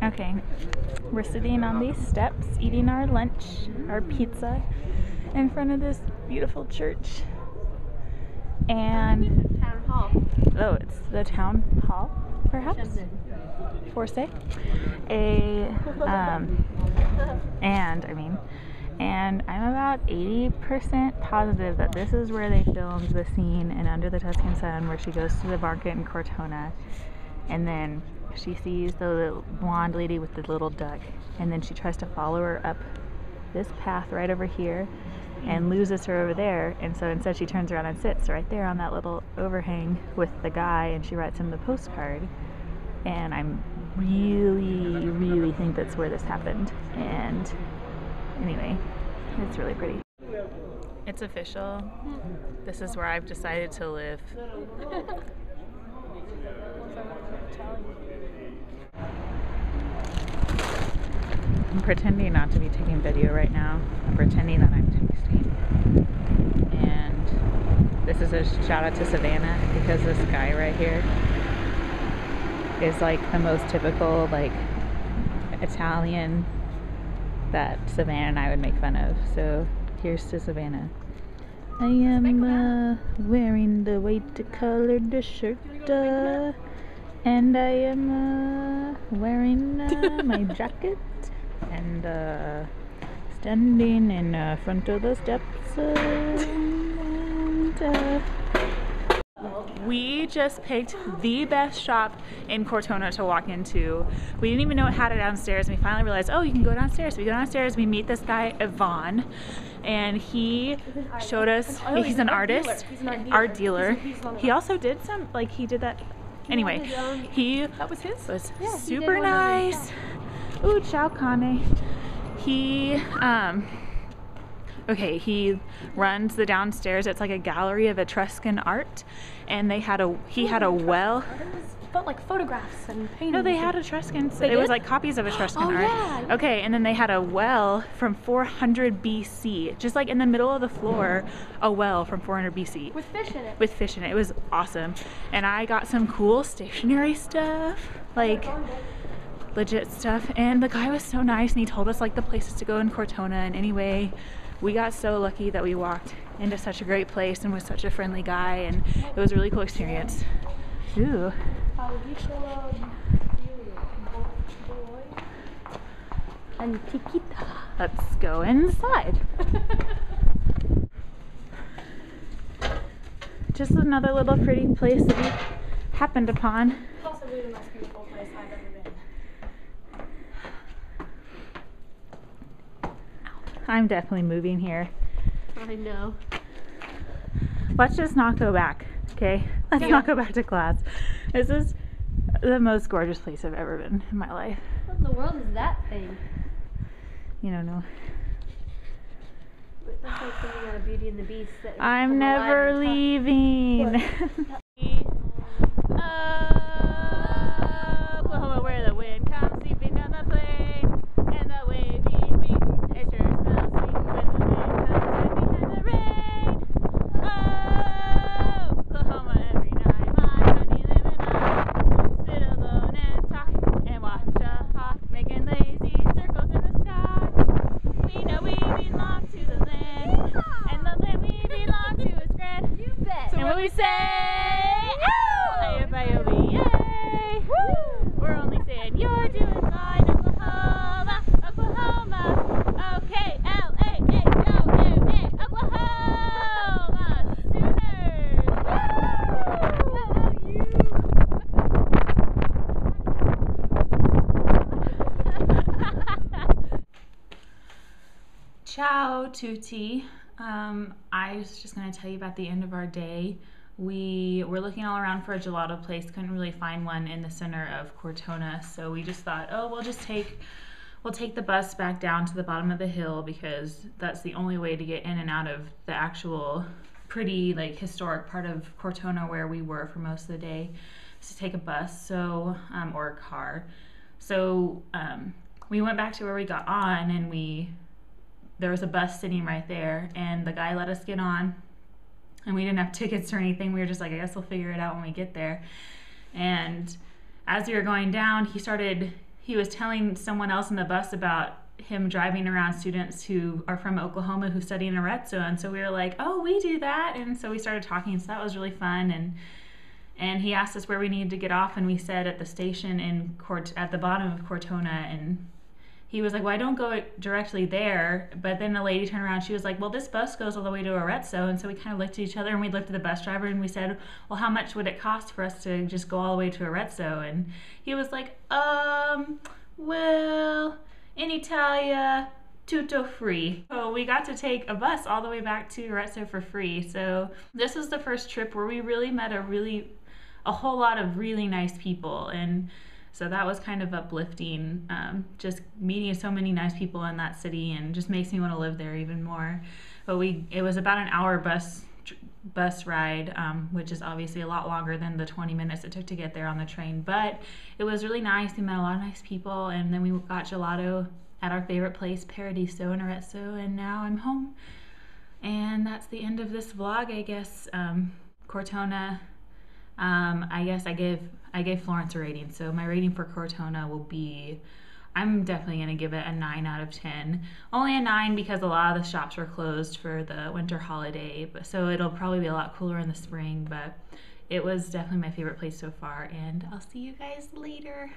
Okay, we're sitting on these steps eating our lunch, our pizza, in front of this beautiful church. And town hall. Oh, it's the town hall, perhaps? Forse. And I'm about 80% positive that this is where they filmed the scene in Under the Tuscan Sun where she goes to the market in Cortona, and then she sees the little blonde lady with the little duck, and then she tries to follow her up this path right over here and loses her over there, and so instead she turns around and sits right there on that little overhang with the guy, and she writes him the postcard. And I'm really think that's where this happened. And anyway, it's really pretty. It's official. This is where I've decided to live. I'm pretending not to be taking video right now. I'm pretending that I'm texting. And this is a shout out to Savannah, because this guy right here is like the most typical like Italian that Savannah and I would make fun of. So here's to Savannah. I am wearing the white colored shirt, and I am wearing my jacket, and standing in front of the steps. We just picked the best shop in Cortona to walk into. We didn't even know it had it downstairs, and we finally realized, oh, you can go downstairs. We go downstairs, we meet this guy, Yvonne, and he showed us, he's an artist, art dealer. He also did some, like, he did that, anyway, that was his? Was super nice. Ooh, ciao, Kane. Okay, he runs the downstairs. It's like a gallery of Etruscan art, and he had a well. But like photographs and paintings. No, they had Etruscan. It was like copies of Etruscan art. Yeah. Okay, and then they had a well from 400 BC, just like in the middle of the floor, a well from 400 BC. With fish in it. With fish in it. It was awesome. And I got some cool stationery stuff, like legit stuff. And the guy was so nice, and he told us like the places to go in Cortona. And anyway, we got so lucky that we walked into such a great place and with such a friendly guy, and it was a really cool experience. Ooh. And Chiquita. Let's go inside. Just another little pretty place that we happened upon. Possibly the most beautiful place I've ever been. I'm definitely moving here. I know. Let's just not go back, okay? Let's not go back to class. This is the most gorgeous place I've ever been in my life. What in the world is that thing? You don't know. It looks like something out of Beauty and the Beast. I'm never leaving. Oklahoma, where the wind comes sweeping down the plain, and the waving wheat, it sure smells sweet when the wind comes right behind the rain. Oh, Oklahoma, every night, my honey lemon I sit alone and talk and watch a hawk making lazy circles in the sky. We know we belong to the land, and the land we belong to is grand. You bet. So when we say, oh, AFIOB, yay! Woo! We're only saying you're doing fine, Oklahoma, Oklahoma, OKLAHOMA, Oklahoma, Sooners! Ciao, tutti. I was just going to tell you about the end of our day. We were looking all around for a gelato place, couldn't really find one in the center of Cortona, so we just thought, oh, we'll take the bus back down to the bottom of the hill, because that's the only way to get in and out of the actual pretty like historic part of Cortona where we were for most of the day, is to take a bus, so or a car. So we went back to where we got on, and there was a bus sitting right there, and the guy let us get on, and we didn't have tickets or anything. We were just like, I guess we'll figure it out when we get there. And as we were going down, he he was telling someone else in the bus about him driving around students who are from Oklahoma who study in Arezzo, and so we were like, oh, we do that, and so we started talking, so that was really fun. And he asked us where we needed to get off, and we said at the station at the bottom of Cortona, and he was like, well, I don't go directly there. But then the lady turned around, she was like, well, this bus goes all the way to Arezzo. And so we kind of looked at each other, and we looked at the bus driver, and we said, well, how much would it cost for us to just go all the way to Arezzo? And he was like, well, in Italia, tutto free. So we got to take a bus all the way back to Arezzo for free. So this was the first trip where we really met a whole lot of really nice people, and so that was kind of uplifting, just meeting so many nice people in that city, and just makes me want to live there even more. But it was about an hour bus ride, which is obviously a lot longer than the 20 minutes it took to get there on the train, but it was really nice. We met a lot of nice people, and then we got gelato at our favorite place, Paradiso in Arezzo, and now I'm home. And that's the end of this vlog, I guess. Cortona, I guess I gave Florence a rating, so my rating for Cortona will be, I'm definitely going to give it a 9 out of 10. Only a 9 because a lot of the shops were closed for the winter holiday, so it'll probably be a lot cooler in the spring, but it was definitely my favorite place so far, and I'll see you guys later.